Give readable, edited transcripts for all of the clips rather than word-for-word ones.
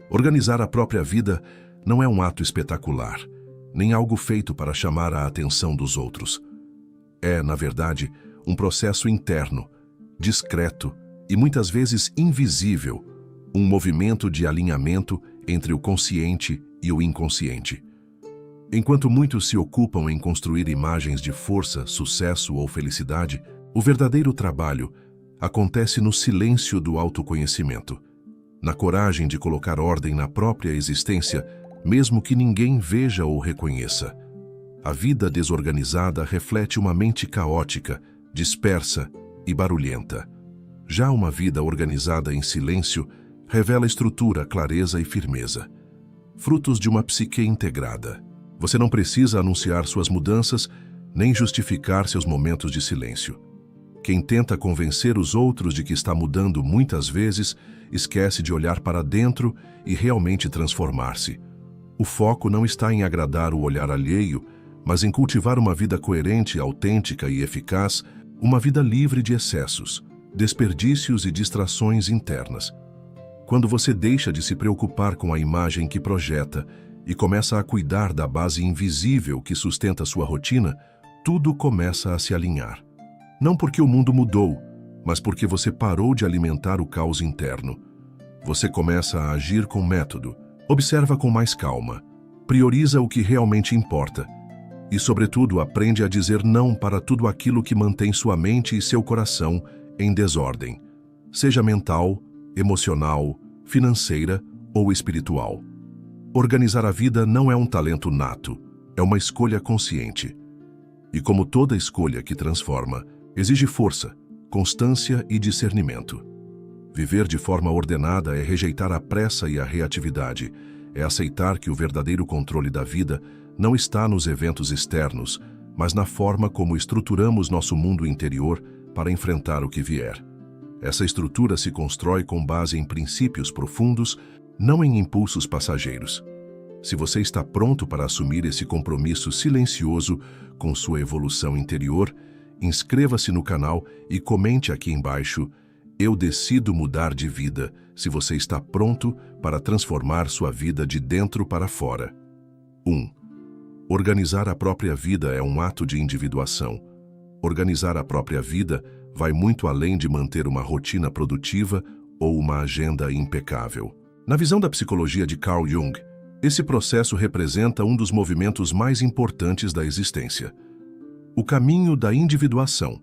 Organizar a própria vida não é um ato espetacular, nem algo feito para chamar a atenção dos outros. É, na verdade, um processo interno, discreto e muitas vezes invisível, um movimento de alinhamento entre o consciente e o inconsciente. Enquanto muitos se ocupam em construir imagens de força, sucesso ou felicidade, o verdadeiro trabalho acontece no silêncio do autoconhecimento, na coragem de colocar ordem na própria existência, mesmo que ninguém veja ou reconheça. A vida desorganizada reflete uma mente caótica, dispersa e barulhenta. Já uma vida organizada em silêncio revela estrutura, clareza e firmeza, frutos de uma psique integrada. Você não precisa anunciar suas mudanças, nem justificar seus momentos de silêncio. Quem tenta convencer os outros de que está mudando muitas vezes, esquece de olhar para dentro e realmente transformar-se. O foco não está em agradar o olhar alheio, mas em cultivar uma vida coerente, autêntica e eficaz, uma vida livre de excessos, desperdícios e distrações internas. Quando você deixa de se preocupar com a imagem que projeta e começa a cuidar da base invisível que sustenta sua rotina, tudo começa a se alinhar. Não porque o mundo mudou, mas porque você parou de alimentar o caos interno. Você começa a agir com método, observa com mais calma, prioriza o que realmente importa e, sobretudo, aprende a dizer não para tudo aquilo que mantém sua mente e seu coração em desordem, seja mental, emocional, financeira ou espiritual. Organizar a vida não é um talento nato, é uma escolha consciente. E como toda escolha que transforma, exige força, constância e discernimento. Viver de forma ordenada é rejeitar a pressa e a reatividade, é aceitar que o verdadeiro controle da vida não está nos eventos externos, mas na forma como estruturamos nosso mundo interior para enfrentar o que vier. Essa estrutura se constrói com base em princípios profundos, não em impulsos passageiros. Se você está pronto para assumir esse compromisso silencioso com sua evolução interior, inscreva-se no canal e comente aqui embaixo: eu decido mudar de vida, se você está pronto para transformar sua vida de dentro para fora. 1. Organizar a própria vida é um ato de individuação. Organizar a própria vida vai muito além de manter uma rotina produtiva ou uma agenda impecável. Na visão da psicologia de Carl Jung, esse processo representa um dos movimentos mais importantes da existência: o caminho da individuação.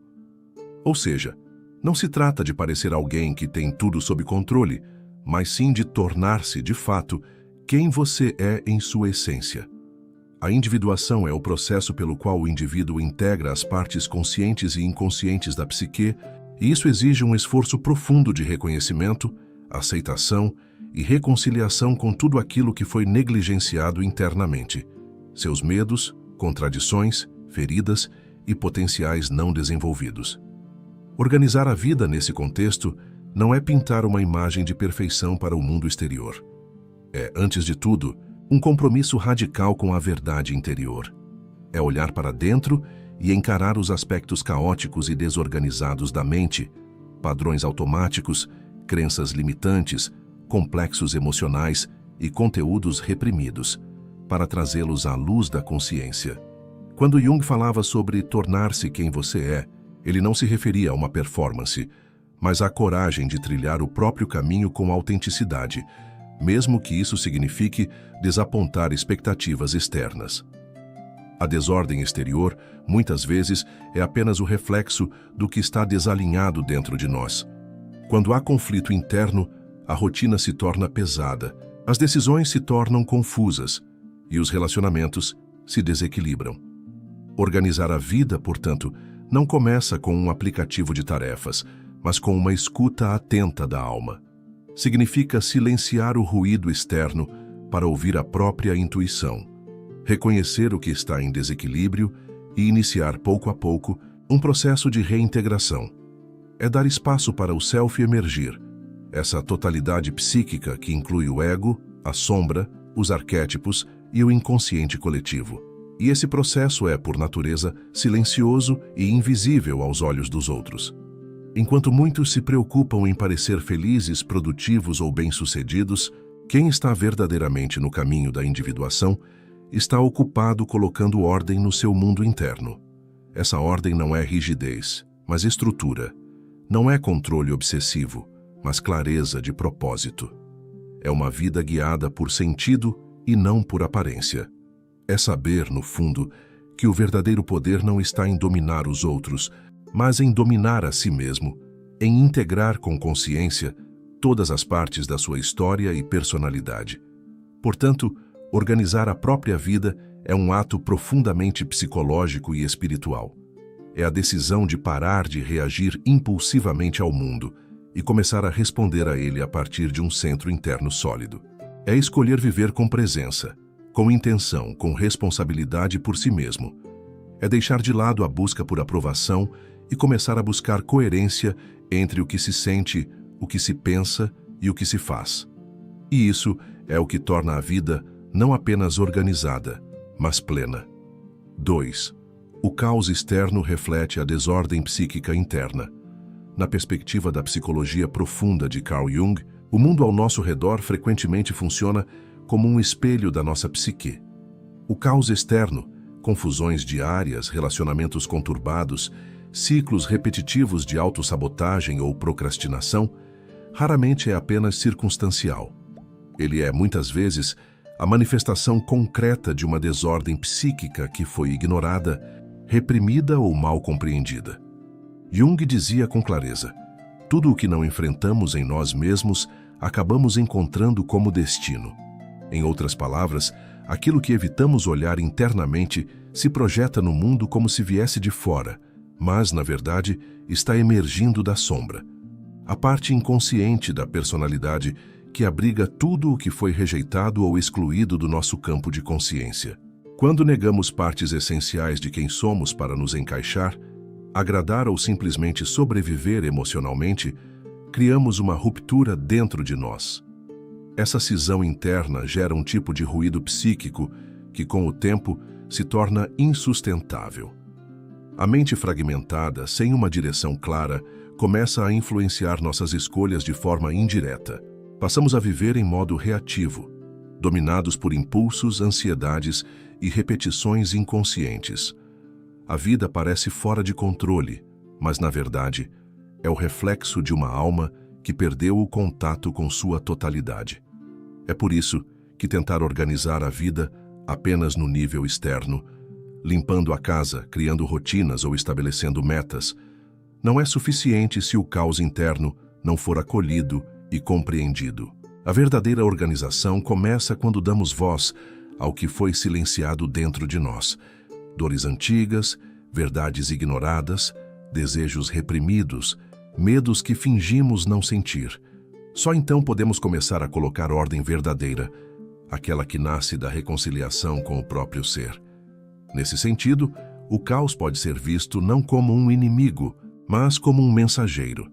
Ou seja, não se trata de parecer alguém que tem tudo sob controle, mas sim de tornar-se, de fato, quem você é em sua essência. A individuação é o processo pelo qual o indivíduo integra as partes conscientes e inconscientes da psique, e isso exige um esforço profundo de reconhecimento, aceitação e reconciliação com tudo aquilo que foi negligenciado internamente: seus medos, contradições, feridas e potenciais não desenvolvidos. Organizar a vida nesse contexto não é pintar uma imagem de perfeição para o mundo exterior. É, antes de tudo, um compromisso radical com a verdade interior. É olhar para dentro e encarar os aspectos caóticos e desorganizados da mente, padrões automáticos, crenças limitantes, complexos emocionais e conteúdos reprimidos, para trazê-los à luz da consciência. Quando Jung falava sobre tornar-se quem você é, ele não se referia a uma performance, mas à coragem de trilhar o próprio caminho com autenticidade, mesmo que isso signifique desapontar expectativas externas. A desordem exterior, muitas vezes, é apenas o reflexo do que está desalinhado dentro de nós. Quando há conflito interno, a rotina se torna pesada, as decisões se tornam confusas e os relacionamentos se desequilibram. Organizar a vida, portanto, não começa com um aplicativo de tarefas, mas com uma escuta atenta da alma. Significa silenciar o ruído externo para ouvir a própria intuição, reconhecer o que está em desequilíbrio e iniciar pouco a pouco um processo de reintegração. É dar espaço para o self emergir, essa totalidade psíquica que inclui o ego, a sombra, os arquétipos e o inconsciente coletivo. E esse processo é, por natureza, silencioso e invisível aos olhos dos outros. Enquanto muitos se preocupam em parecer felizes, produtivos ou bem-sucedidos, Quem está verdadeiramente no caminho da individuação está ocupado colocando ordem no seu mundo interno. Essa ordem não é rigidez, mas estrutura. Não é controle obsessivo, mas clareza de propósito. É uma vida guiada por sentido e não por aparência. É saber, no fundo, que o verdadeiro poder não está em dominar os outros, mas em dominar a si mesmo, em integrar com consciência todas as partes da sua história e personalidade. Portanto, organizar a própria vida é um ato profundamente psicológico e espiritual. É a decisão de parar de reagir impulsivamente ao mundo e começar a responder a ele a partir de um centro interno sólido. É escolher viver com presença, com intenção, com responsabilidade por si mesmo. É deixar de lado a busca por aprovação e começar a buscar coerência entre o que se sente, o que se pensa e o que se faz. E isso é o que torna a vida não apenas organizada, mas plena. 2. O caos externo reflete a desordem psíquica interna. Na perspectiva da psicologia profunda de Carl Jung, o mundo ao nosso redor frequentemente funciona como um espelho da nossa psique. O caos externo, confusões diárias, relacionamentos conturbados, ciclos repetitivos de autossabotagem ou procrastinação, raramente é apenas circunstancial. Ele é, muitas vezes, a manifestação concreta de uma desordem psíquica que foi ignorada, reprimida ou mal compreendida. Jung dizia com clareza: tudo o que não enfrentamos em nós mesmos, acabamos encontrando como destino. Em outras palavras, aquilo que evitamos olhar internamente se projeta no mundo como se viesse de fora, mas, na verdade, está emergindo da sombra. A parte inconsciente da personalidade que abriga tudo o que foi rejeitado ou excluído do nosso campo de consciência. Quando negamos partes essenciais de quem somos para nos encaixar, agradar ou simplesmente sobreviver emocionalmente, criamos uma ruptura dentro de nós. Essa cisão interna gera um tipo de ruído psíquico que, com o tempo, se torna insustentável. A mente fragmentada, sem uma direção clara, começa a influenciar nossas escolhas de forma indireta. Passamos a viver em modo reativo, dominados por impulsos, ansiedades e repetições inconscientes. A vida parece fora de controle, mas, na verdade, é o reflexo de uma alma que perdeu o contato com sua totalidade. É por isso que tentar organizar a vida apenas no nível externo, limpando a casa, criando rotinas ou estabelecendo metas, não é suficiente se o caos interno não for acolhido e compreendido. A verdadeira organização começa quando damos voz ao que foi silenciado dentro de nós. Dores antigas, verdades ignoradas, desejos reprimidos, medos que fingimos não sentir. Só então podemos começar a colocar ordem verdadeira, aquela que nasce da reconciliação com o próprio ser. Nesse sentido, o caos pode ser visto não como um inimigo, mas como um mensageiro.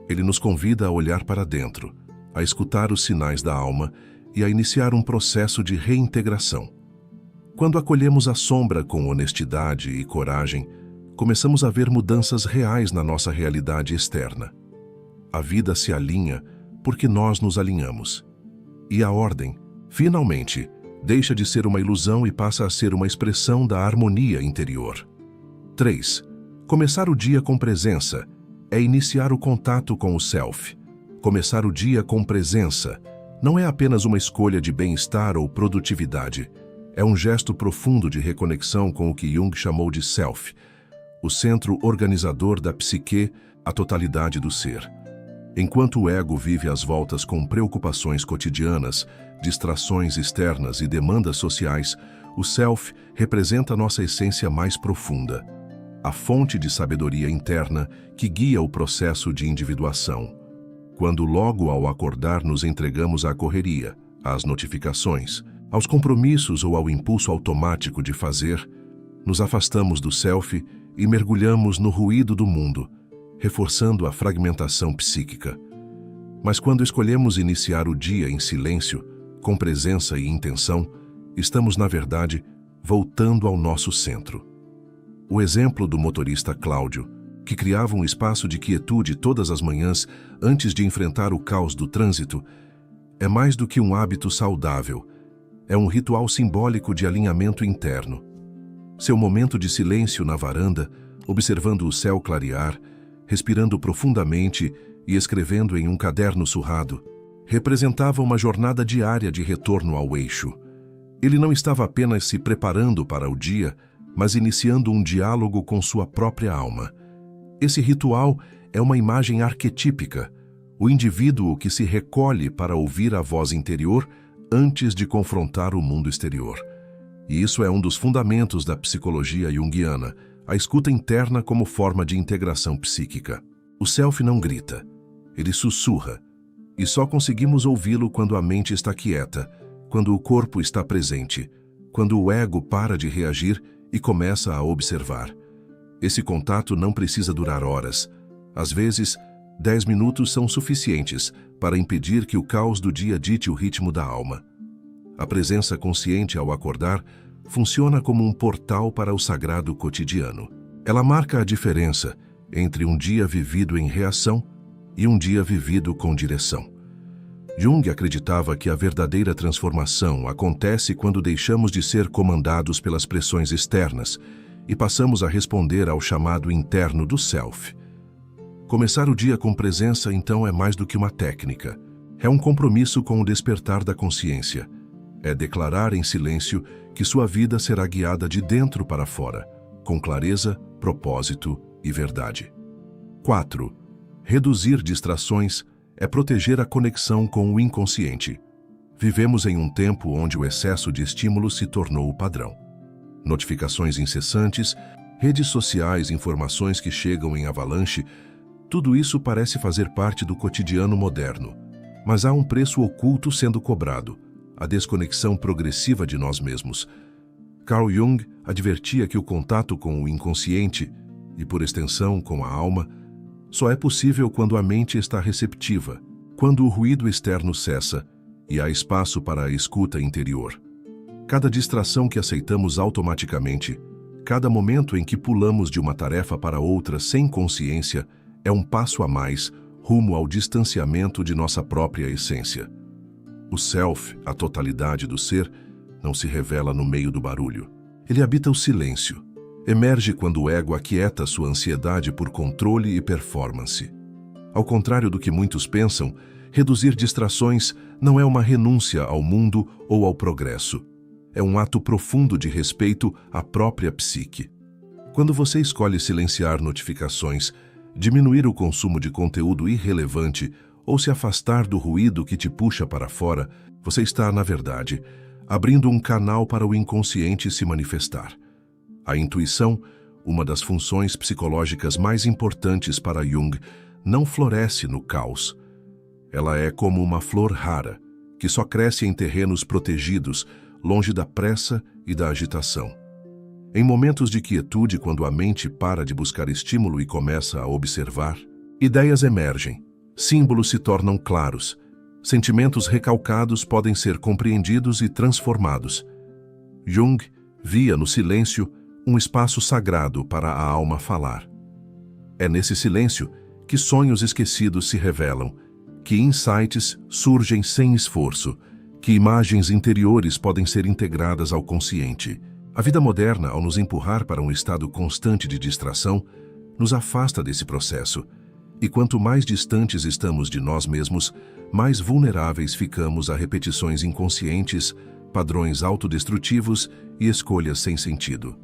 Ele nos convida a olhar para dentro, a escutar os sinais da alma e a iniciar um processo de reintegração. Quando acolhemos a sombra com honestidade e coragem, começamos a ver mudanças reais na nossa realidade externa. A vida se alinha porque nós nos alinhamos. E a ordem, finalmente, deixa de ser uma ilusão e passa a ser uma expressão da harmonia interior. 3. Começar o dia com presença é iniciar o contato com o self. Começar o dia com presença não é apenas uma escolha de bem-estar ou produtividade. É um gesto profundo de reconexão com o que Jung chamou de self, o centro organizador da psique, a totalidade do ser. Enquanto o ego vive às voltas com preocupações cotidianas, distrações externas e demandas sociais, o self representa nossa essência mais profunda, a fonte de sabedoria interna que guia o processo de individuação. Quando logo ao acordar nos entregamos à correria, às notificações, aos compromissos ou ao impulso automático de fazer, nos afastamos do self e mergulhamos no ruído do mundo, reforçando a fragmentação psíquica. Mas quando escolhemos iniciar o dia em silêncio, com presença e intenção, estamos, na verdade, voltando ao nosso centro. O exemplo do motorista Cláudio, que criava um espaço de quietude todas as manhãs antes de enfrentar o caos do trânsito, É mais do que um hábito saudável. É um ritual simbólico de alinhamento interno. Seu momento de silêncio na varanda, observando o céu clarear, respirando profundamente e escrevendo em um caderno surrado, representava uma jornada diária de retorno ao eixo. Ele não estava apenas se preparando para o dia, mas iniciando um diálogo com sua própria alma. Esse ritual é uma imagem arquetípica, o indivíduo que se recolhe para ouvir a voz interior antes de confrontar o mundo exterior. E isso é um dos fundamentos da psicologia junguiana, a escuta interna como forma de integração psíquica. O self não grita, ele sussurra, e só conseguimos ouvi-lo quando a mente está quieta, quando o corpo está presente, quando o ego para de reagir e começa a observar. Esse contato não precisa durar horas. Às vezes, 10 minutos são suficientes para impedir que o caos do dia dite o ritmo da alma. A presença consciente ao acordar funciona como um portal para o sagrado cotidiano. Ela marca a diferença entre um dia vivido em reação e um dia vivido com direção. Jung acreditava que a verdadeira transformação acontece quando deixamos de ser comandados pelas pressões externas e passamos a responder ao chamado interno do self. Começar o dia com presença, então, é mais do que uma técnica. É um compromisso com o despertar da consciência. É declarar em silêncio que sua vida será guiada de dentro para fora, com clareza, propósito e verdade. 4. Reduzir distrações é proteger a conexão com o inconsciente. Vivemos em um tempo onde o excesso de estímulo se tornou o padrão. Notificações incessantes, redes sociais, informações que chegam em avalanche, tudo isso parece fazer parte do cotidiano moderno. Mas há um preço oculto sendo cobrado, a desconexão progressiva de nós mesmos. Carl Jung advertia que o contato com o inconsciente, e por extensão com a alma, só é possível quando a mente está receptiva, quando o ruído externo cessa e há espaço para a escuta interior. Cada distração que aceitamos automaticamente, cada momento em que pulamos de uma tarefa para outra sem consciência, é um passo a mais rumo ao distanciamento de nossa própria essência. O self, a totalidade do ser, não se revela no meio do barulho. Ele habita o silêncio. Emerge quando o ego aquieta sua ansiedade por controle e performance. Ao contrário do que muitos pensam, reduzir distrações não é uma renúncia ao mundo ou ao progresso. É um ato profundo de respeito à própria psique. Quando você escolhe silenciar notificações, diminuir o consumo de conteúdo irrelevante ou se afastar do ruído que te puxa para fora, você está, na verdade, abrindo um canal para o inconsciente se manifestar. A intuição, uma das funções psicológicas mais importantes para Jung, não floresce no caos. Ela é como uma flor rara, que só cresce em terrenos protegidos, longe da pressa e da agitação. Em momentos de quietude, quando a mente para de buscar estímulo e começa a observar, ideias emergem, símbolos se tornam claros, sentimentos recalcados podem ser compreendidos e transformados. Jung via no silêncio um espaço sagrado para a alma falar. É nesse silêncio que sonhos esquecidos se revelam, que insights surgem sem esforço, que imagens interiores podem ser integradas ao consciente. A vida moderna, ao nos empurrar para um estado constante de distração, nos afasta desse processo. E quanto mais distantes estamos de nós mesmos, mais vulneráveis ficamos a repetições inconscientes, padrões autodestrutivos e escolhas sem sentido.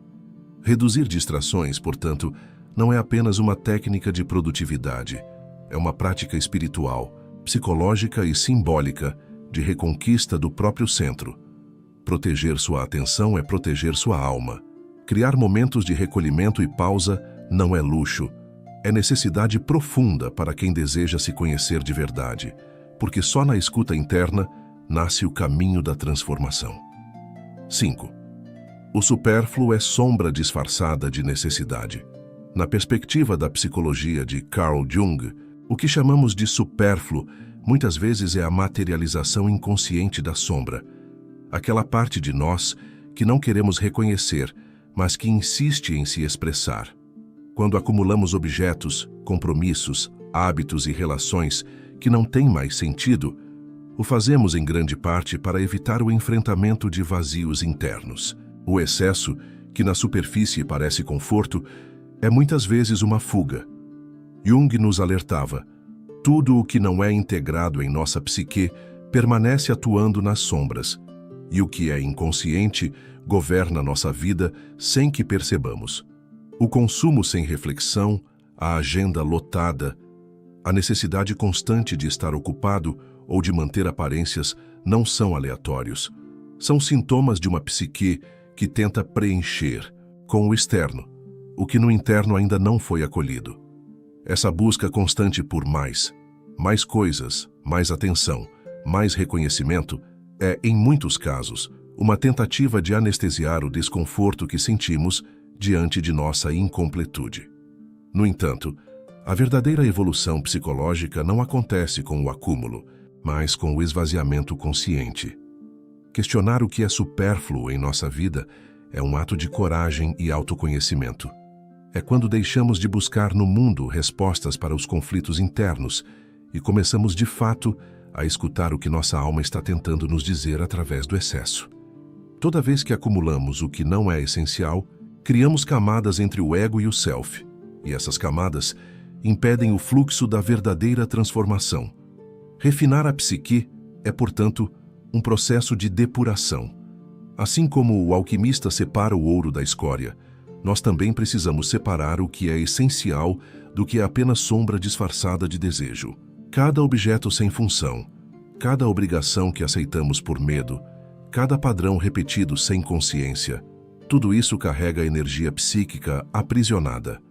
Reduzir distrações, portanto, não é apenas uma técnica de produtividade. É uma prática espiritual, psicológica e simbólica de reconquista do próprio centro. Proteger sua atenção é proteger sua alma. Criar momentos de recolhimento e pausa não é luxo. É necessidade profunda para quem deseja se conhecer de verdade, porque só na escuta interna nasce o caminho da transformação. 5. O supérfluo é sombra disfarçada de necessidade. Na perspectiva da psicologia de Carl Jung, o que chamamos de supérfluo muitas vezes é a materialização inconsciente da sombra, aquela parte de nós que não queremos reconhecer, mas que insiste em se expressar. Quando acumulamos objetos, compromissos, hábitos e relações que não têm mais sentido, O fazemos em grande parte para evitar o enfrentamento de vazios internos. O excesso, que na superfície parece conforto, é muitas vezes uma fuga. Jung nos alertava: tudo o que não é integrado em nossa psique permanece atuando nas sombras, e o que é inconsciente governa nossa vida sem que percebamos. O consumo sem reflexão, a agenda lotada, a necessidade constante de estar ocupado ou de manter aparências não são aleatórios. São sintomas de uma psique que tenta preencher, com o externo, o que no interno ainda não foi acolhido. Essa busca constante por mais coisas, mais atenção, mais reconhecimento, é, em muitos casos, uma tentativa de anestesiar o desconforto que sentimos diante de nossa incompletude. No entanto, a verdadeira evolução psicológica não acontece com o acúmulo, mas com o esvaziamento consciente. Questionar o que é supérfluo em nossa vida é um ato de coragem e autoconhecimento. É quando deixamos de buscar no mundo respostas para os conflitos internos e começamos de fato a escutar o que nossa alma está tentando nos dizer através do excesso. Toda vez que acumulamos o que não é essencial, criamos camadas entre o ego e o self, e essas camadas impedem o fluxo da verdadeira transformação. Refinar a psique é, portanto, um processo de depuração. Assim como o alquimista separa o ouro da escória, nós também precisamos separar o que é essencial do que é apenas sombra disfarçada de desejo. Cada objeto sem função, cada obrigação que aceitamos por medo, cada padrão repetido sem consciência, tudo isso carrega energia psíquica aprisionada.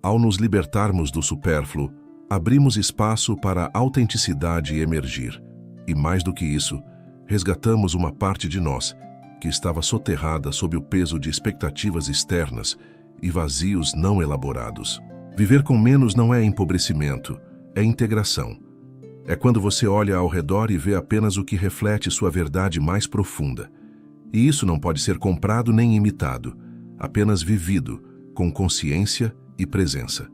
Ao nos libertarmos do supérfluo, abrimos espaço para a autenticidade emergir. E mais do que isso, resgatamos uma parte de nós que estava soterrada sob o peso de expectativas externas e vazios não elaborados. Viver com menos não é empobrecimento, é integração. É quando você olha ao redor e vê apenas o que reflete sua verdade mais profunda. E isso não pode ser comprado nem imitado, apenas vivido, com consciência e presença.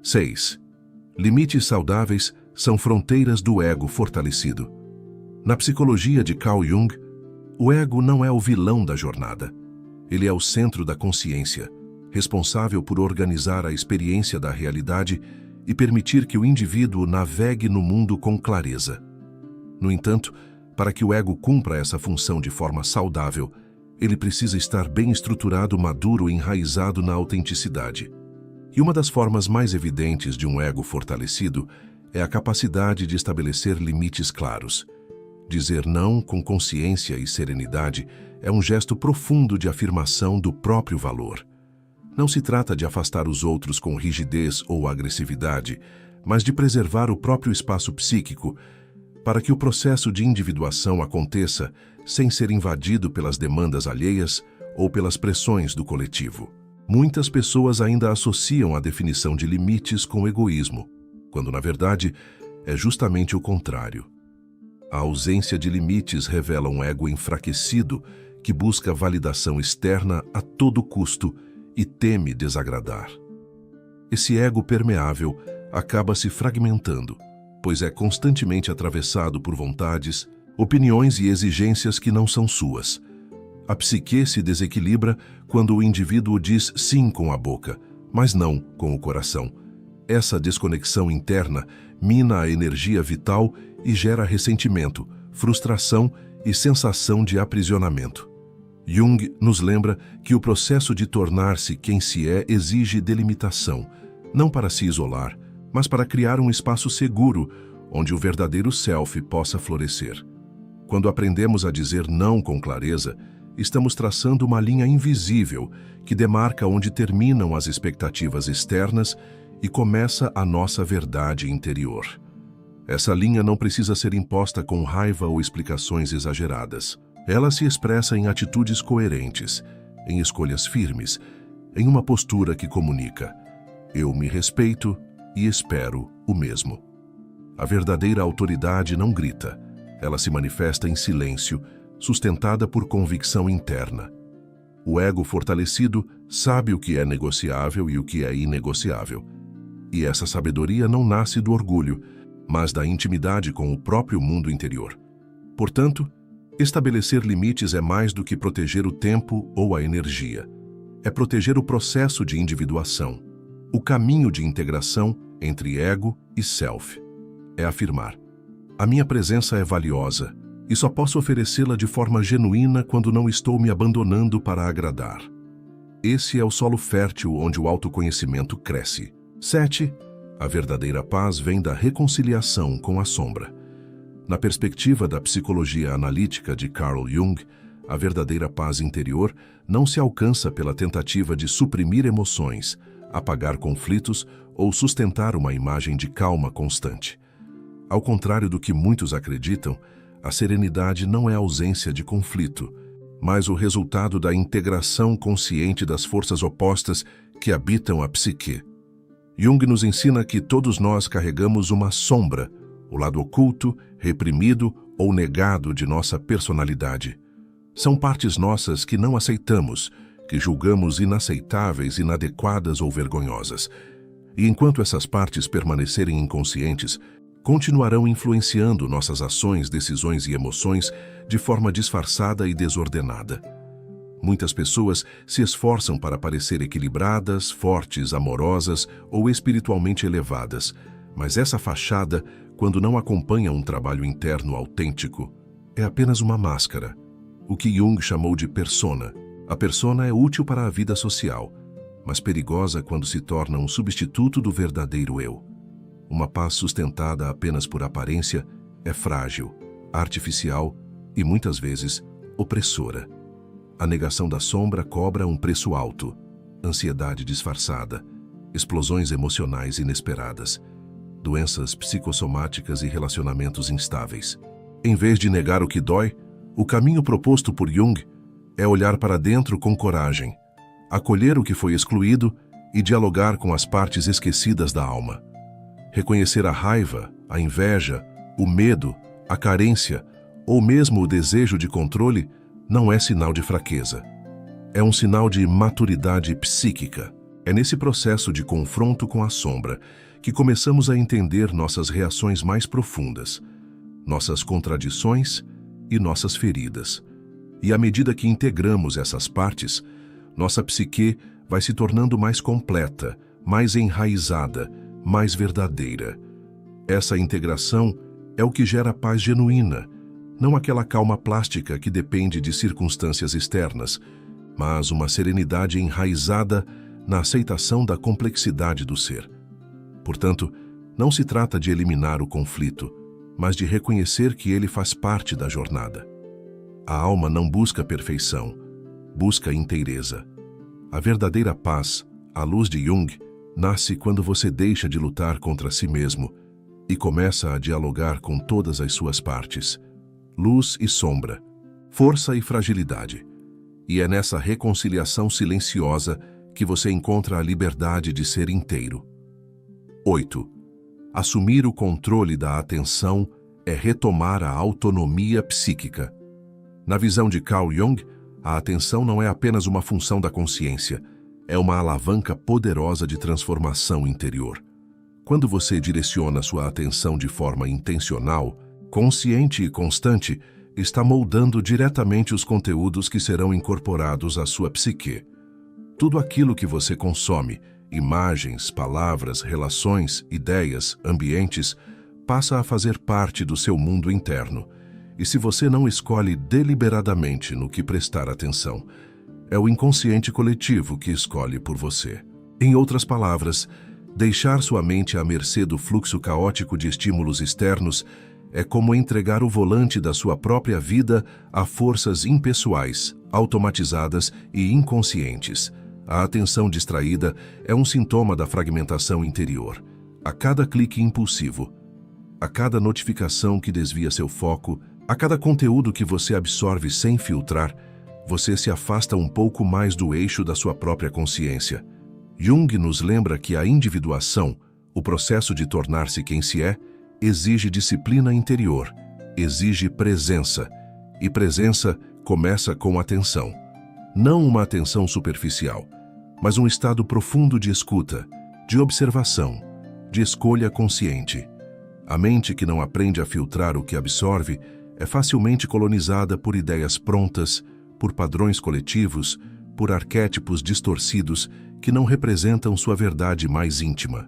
6. Limites saudáveis são fronteiras do ego fortalecido. Na psicologia de Carl Jung, o ego não é o vilão da jornada. Ele é o centro da consciência, responsável por organizar a experiência da realidade e permitir que o indivíduo navegue no mundo com clareza. No entanto, para que o ego cumpra essa função de forma saudável, ele precisa estar bem estruturado, maduro e enraizado na autenticidade. E uma das formas mais evidentes de um ego fortalecido é a capacidade de estabelecer limites claros. Dizer não com consciência e serenidade é um gesto profundo de afirmação do próprio valor. Não se trata de afastar os outros com rigidez ou agressividade, mas de preservar o próprio espaço psíquico para que o processo de individuação aconteça sem ser invadido pelas demandas alheias ou pelas pressões do coletivo. Muitas pessoas ainda associam a definição de limites com egoísmo, quando na verdade é justamente o contrário. A ausência de limites revela um ego enfraquecido que busca validação externa a todo custo e teme desagradar. Esse ego permeável acaba se fragmentando, pois é constantemente atravessado por vontades, opiniões e exigências que não são suas. A psique se desequilibra quando o indivíduo diz sim com a boca, mas não com o coração. Essa desconexão interna mina a energia vital e gera ressentimento, frustração e sensação de aprisionamento. Jung nos lembra que o processo de tornar-se quem se é exige delimitação, não para se isolar, mas para criar um espaço seguro onde o verdadeiro self possa florescer. Quando aprendemos a dizer não com clareza, estamos traçando uma linha invisível que demarca onde terminam as expectativas externas e começa a nossa verdade interior. Essa linha não precisa ser imposta com raiva ou explicações exageradas. Ela se expressa em atitudes coerentes, em escolhas firmes, em uma postura que comunica: eu me respeito e espero o mesmo. A verdadeira autoridade não grita, ela se manifesta em silêncio, sustentada por convicção interna. O ego fortalecido sabe o que é negociável e o que é inegociável. E essa sabedoria não nasce do orgulho, mas da intimidade com o próprio mundo interior. Portanto, estabelecer limites é mais do que proteger o tempo ou a energia. É proteger o processo de individuação, o caminho de integração entre ego e self. É afirmar: a minha presença é valiosa e só posso oferecê-la de forma genuína quando não estou me abandonando para agradar. Esse é o solo fértil onde o autoconhecimento cresce. 7. A verdadeira paz vem da reconciliação com a sombra. Na perspectiva da psicologia analítica de Carl Jung, a verdadeira paz interior não se alcança pela tentativa de suprimir emoções, apagar conflitos ou sustentar uma imagem de calma constante. Ao contrário do que muitos acreditam, a serenidade não é ausência de conflito, mas o resultado da integração consciente das forças opostas que habitam a psique. Jung nos ensina que todos nós carregamos uma sombra, o lado oculto, reprimido ou negado de nossa personalidade. São partes nossas que não aceitamos, que julgamos inaceitáveis, inadequadas ou vergonhosas. E enquanto essas partes permanecerem inconscientes, continuarão influenciando nossas ações, decisões e emoções de forma disfarçada e desordenada. Muitas pessoas se esforçam para parecer equilibradas, fortes, amorosas ou espiritualmente elevadas, mas essa fachada, quando não acompanha um trabalho interno autêntico, é apenas uma máscara, o que Jung chamou de persona. A persona é útil para a vida social, mas perigosa quando se torna um substituto do verdadeiro eu. Uma paz sustentada apenas por aparência é frágil, artificial e, muitas vezes, opressora. A negação da sombra cobra um preço alto: ansiedade disfarçada, explosões emocionais inesperadas, doenças psicossomáticas e relacionamentos instáveis. Em vez de negar o que dói, o caminho proposto por Jung é olhar para dentro com coragem, acolher o que foi excluído e dialogar com as partes esquecidas da alma. Reconhecer a raiva, a inveja, o medo, a carência ou mesmo o desejo de controle não é sinal de fraqueza. É um sinal de maturidade psíquica. É nesse processo de confronto com a sombra que começamos a entender nossas reações mais profundas, nossas contradições e nossas feridas. E à medida que integramos essas partes, nossa psique vai se tornando mais completa, mais enraizada, mais verdadeira. Essa integração é o que gera paz genuína, não aquela calma plástica que depende de circunstâncias externas, mas uma serenidade enraizada na aceitação da complexidade do ser. Portanto, não se trata de eliminar o conflito, mas de reconhecer que ele faz parte da jornada. A alma não busca perfeição, busca inteireza. A verdadeira paz, à luz de Jung, nasce quando você deixa de lutar contra si mesmo e começa a dialogar com todas as suas partes, luz e sombra, força e fragilidade. E é nessa reconciliação silenciosa que você encontra a liberdade de ser inteiro. 8. Assumir o controle da atenção é retomar a autonomia psíquica. Na visão de Carl Jung, a atenção não é apenas uma função da consciência, é uma alavanca poderosa de transformação interior. Quando você direciona sua atenção de forma intencional, consciente e constante, está moldando diretamente os conteúdos que serão incorporados à sua psique. Tudo aquilo que você consome, imagens, palavras, relações, ideias, ambientes, passa a fazer parte do seu mundo interno. E se você não escolhe deliberadamente no que prestar atenção, é o inconsciente coletivo que escolhe por você. Em outras palavras, deixar sua mente à mercê do fluxo caótico de estímulos externos é como entregar o volante da sua própria vida a forças impessoais, automatizadas e inconscientes. A atenção distraída é um sintoma da fragmentação interior. A cada clique impulsivo, a cada notificação que desvia seu foco, a cada conteúdo que você absorve sem filtrar, você se afasta um pouco mais do eixo da sua própria consciência. Jung nos lembra que a individuação, o processo de tornar-se quem se é, exige disciplina interior, exige presença. E presença começa com atenção. Não uma atenção superficial, mas um estado profundo de escuta, de observação, de escolha consciente. A mente que não aprende a filtrar o que absorve é facilmente colonizada por ideias prontas, por padrões coletivos, por arquétipos distorcidos que não representam sua verdade mais íntima.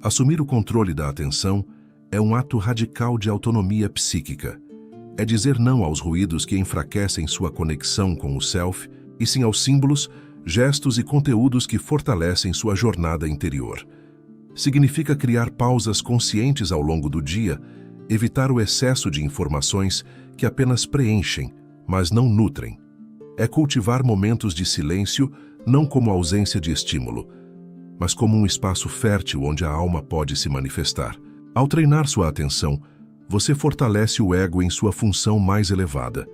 Assumir o controle da atenção é um ato radical de autonomia psíquica. É dizer não aos ruídos que enfraquecem sua conexão com o self, e sim aos símbolos, gestos e conteúdos que fortalecem sua jornada interior. Significa criar pausas conscientes ao longo do dia, evitar o excesso de informações que apenas preenchem, mas não nutrem. É cultivar momentos de silêncio não como ausência de estímulo, mas como um espaço fértil onde a alma pode se manifestar. Ao treinar sua atenção, você fortalece o ego em sua função mais elevada.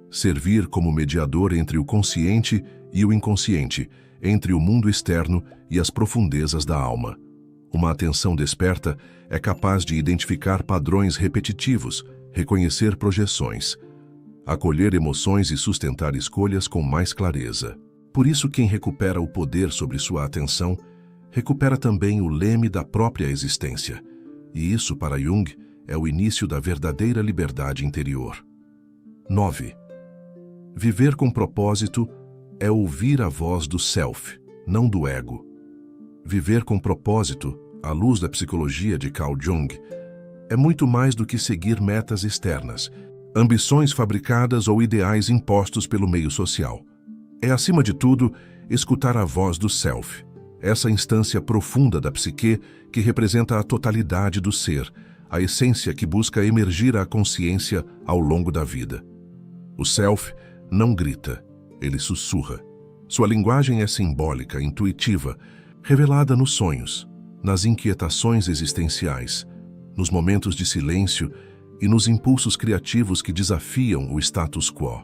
Servir como mediador entre o consciente e o inconsciente, entre o mundo externo e as profundezas da alma. Uma atenção desperta é capaz de identificar padrões repetitivos, reconhecer projeções, acolher emoções e sustentar escolhas com mais clareza. Por isso, quem recupera o poder sobre sua atenção, recupera também o leme da própria existência. E isso, para Jung, é o início da verdadeira liberdade interior. 9. Viver com propósito é ouvir a voz do self, não do ego. Viver com propósito, à luz da psicologia de Carl Jung, é muito mais do que seguir metas externas, ambições fabricadas ou ideais impostos pelo meio social. É, acima de tudo, escutar a voz do self, essa instância profunda da psique que representa a totalidade do ser, a essência que busca emergir à consciência ao longo da vida. O self não grita, ele sussurra. Sua linguagem é simbólica, intuitiva, revelada nos sonhos, nas inquietações existenciais, nos momentos de silêncio e nos impulsos criativos que desafiam o status quo.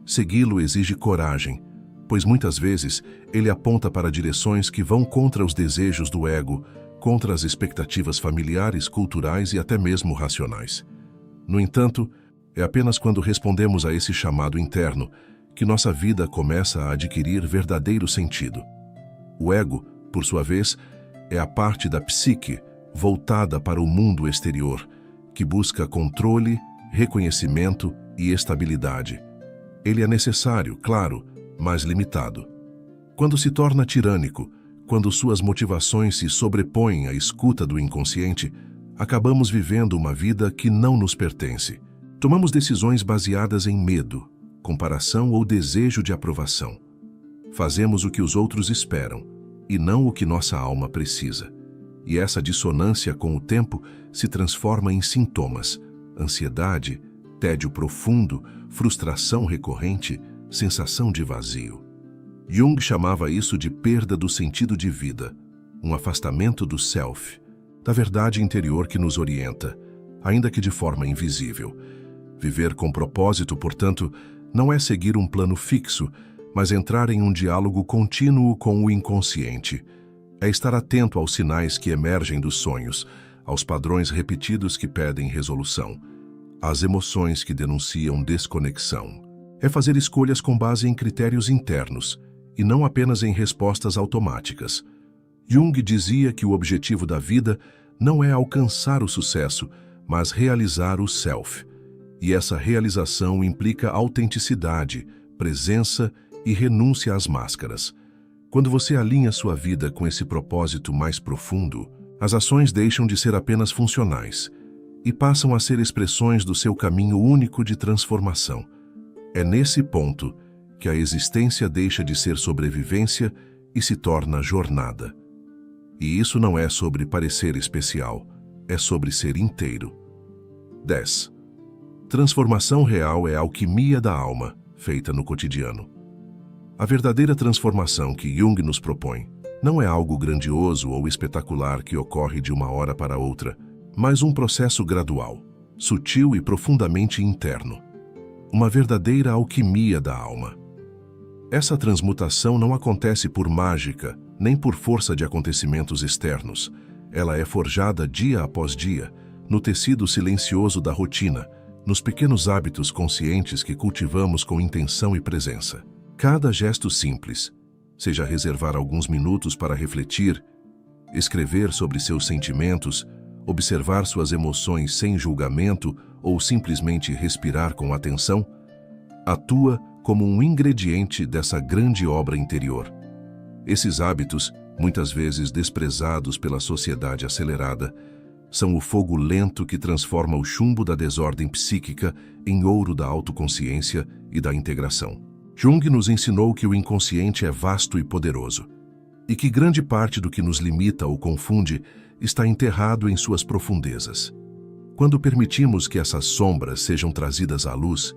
Segui-lo exige coragem, pois muitas vezes ele aponta para direções que vão contra os desejos do ego, contra as expectativas familiares, culturais e até mesmo racionais. No entanto, é apenas quando respondemos a esse chamado interno que nossa vida começa a adquirir verdadeiro sentido. O ego, por sua vez, é a parte da psique voltada para o mundo exterior, que busca controle, reconhecimento e estabilidade. Ele é necessário, claro, mas limitado. Quando se torna tirânico, quando suas motivações se sobrepõem à escuta do inconsciente, acabamos vivendo uma vida que não nos pertence. Tomamos decisões baseadas em medo, comparação ou desejo de aprovação. Fazemos o que os outros esperam, e não o que nossa alma precisa. E essa dissonância, com o tempo, se transforma em sintomas: ansiedade, tédio profundo, frustração recorrente, sensação de vazio. Jung chamava isso de perda do sentido de vida, um afastamento do self, da verdade interior que nos orienta, ainda que de forma invisível. Viver com propósito, portanto, não é seguir um plano fixo, mas entrar em um diálogo contínuo com o inconsciente. É estar atento aos sinais que emergem dos sonhos, aos padrões repetidos que pedem resolução, às emoções que denunciam desconexão. É fazer escolhas com base em critérios internos, e não apenas em respostas automáticas. Jung dizia que o objetivo da vida não é alcançar o sucesso, mas realizar o self. E essa realização implica autenticidade, presença e renúncia às máscaras. Quando você alinha sua vida com esse propósito mais profundo, as ações deixam de ser apenas funcionais e passam a ser expressões do seu caminho único de transformação. É nesse ponto que a existência deixa de ser sobrevivência e se torna jornada. E isso não é sobre parecer especial, é sobre ser inteiro. 10. Transformação real é a alquimia da alma, feita no cotidiano. A verdadeira transformação que Jung nos propõe não é algo grandioso ou espetacular que ocorre de uma hora para outra, mas um processo gradual, sutil e profundamente interno. Uma verdadeira alquimia da alma. Essa transmutação não acontece por mágica, nem por força de acontecimentos externos. Ela é forjada dia após dia, no tecido silencioso da rotina, nos pequenos hábitos conscientes que cultivamos com intenção e presença. Cada gesto simples, seja reservar alguns minutos para refletir, escrever sobre seus sentimentos observar suas emoções sem julgamento ou simplesmente respirar com atenção, atua como um ingrediente dessa grande obra interior. Esses hábitos, muitas vezes desprezados pela sociedade acelerada, são o fogo lento que transforma o chumbo da desordem psíquica em ouro da autoconsciência e da integração. Jung nos ensinou que o inconsciente é vasto e poderoso, e que grande parte do que nos limita ou confunde está enterrado em suas profundezas. Quando permitimos que essas sombras sejam trazidas à luz,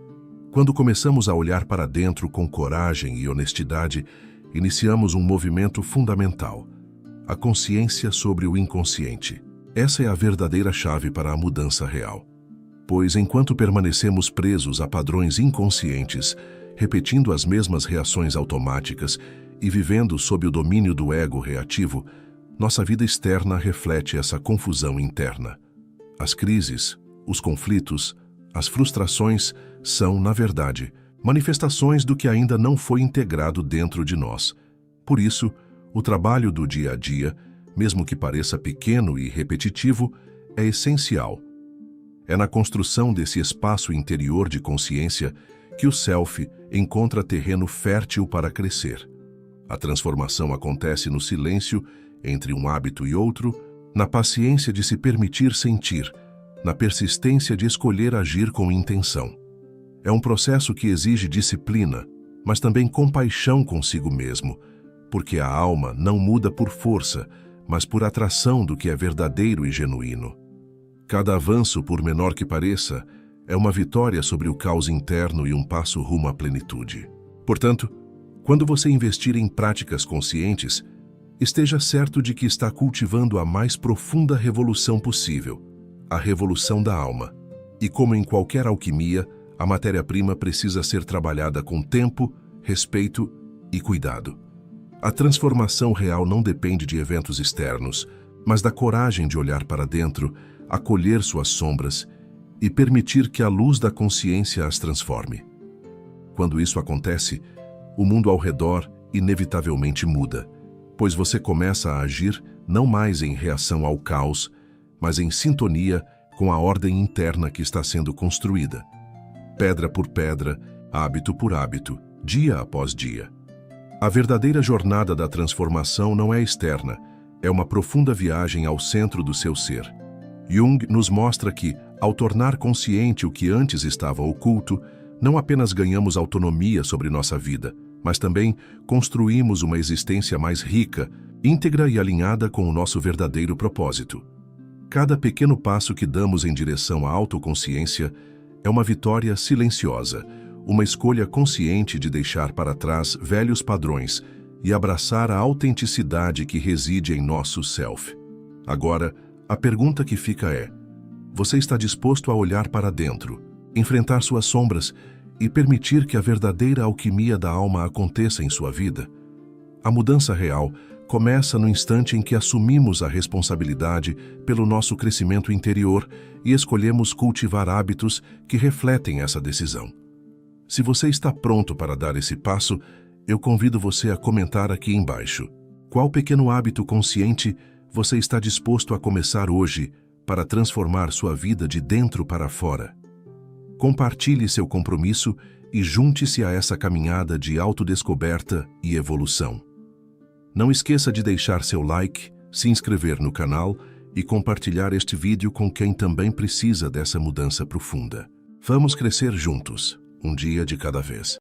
quando começamos a olhar para dentro com coragem e honestidade, iniciamos um movimento fundamental, a consciência sobre o inconsciente. Essa é a verdadeira chave para a mudança real. Pois enquanto permanecemos presos a padrões inconscientes, repetindo as mesmas reações automáticas e vivendo sob o domínio do ego reativo, nossa vida externa reflete essa confusão interna. As crises, os conflitos, as frustrações são, na verdade, manifestações do que ainda não foi integrado dentro de nós. Por isso, o trabalho do dia a dia, mesmo que pareça pequeno e repetitivo, é essencial. É na construção desse espaço interior de consciência que o self encontra terreno fértil para crescer. A transformação acontece no silêncio entre um hábito e outro, na paciência de se permitir sentir, na persistência de escolher agir com intenção. É um processo que exige disciplina, mas também compaixão consigo mesmo, porque a alma não muda por força, mas por atração do que é verdadeiro e genuíno. Cada avanço, por menor que pareça, é uma vitória sobre o caos interno e um passo rumo à plenitude. Portanto, quando você investir em práticas conscientes, esteja certo de que está cultivando a mais profunda revolução possível, a revolução da alma. E como em qualquer alquimia, a matéria-prima precisa ser trabalhada com tempo, respeito e cuidado. A transformação real não depende de eventos externos, mas da coragem de olhar para dentro, acolher suas sombras e permitir que a luz da consciência as transforme. Quando isso acontece, o mundo ao redor inevitavelmente muda, pois você começa a agir não mais em reação ao caos, mas em sintonia com a ordem interna que está sendo construída. Pedra por pedra, hábito por hábito, dia após dia. A verdadeira jornada da transformação não é externa, é uma profunda viagem ao centro do seu ser. Jung nos mostra que, ao tornar consciente o que antes estava oculto, não apenas ganhamos autonomia sobre nossa vida, mas também construímos uma existência mais rica, íntegra e alinhada com o nosso verdadeiro propósito. Cada pequeno passo que damos em direção à autoconsciência é uma vitória silenciosa, uma escolha consciente de deixar para trás velhos padrões e abraçar a autenticidade que reside em nosso self. Agora, a pergunta que fica é: você está disposto a olhar para dentro, enfrentar suas sombras e permitir que a verdadeira alquimia da alma aconteça em sua vida? A mudança real começa no instante em que assumimos a responsabilidade pelo nosso crescimento interior e escolhemos cultivar hábitos que refletem essa decisão. Se você está pronto para dar esse passo, eu convido você a comentar aqui embaixo. Qual pequeno hábito consciente você está disposto a começar hoje para transformar sua vida de dentro para fora? Compartilhe seu compromisso e junte-se a essa caminhada de autodescoberta e evolução. Não esqueça de deixar seu like, se inscrever no canal e compartilhar este vídeo com quem também precisa dessa mudança profunda. Vamos crescer juntos, um dia de cada vez.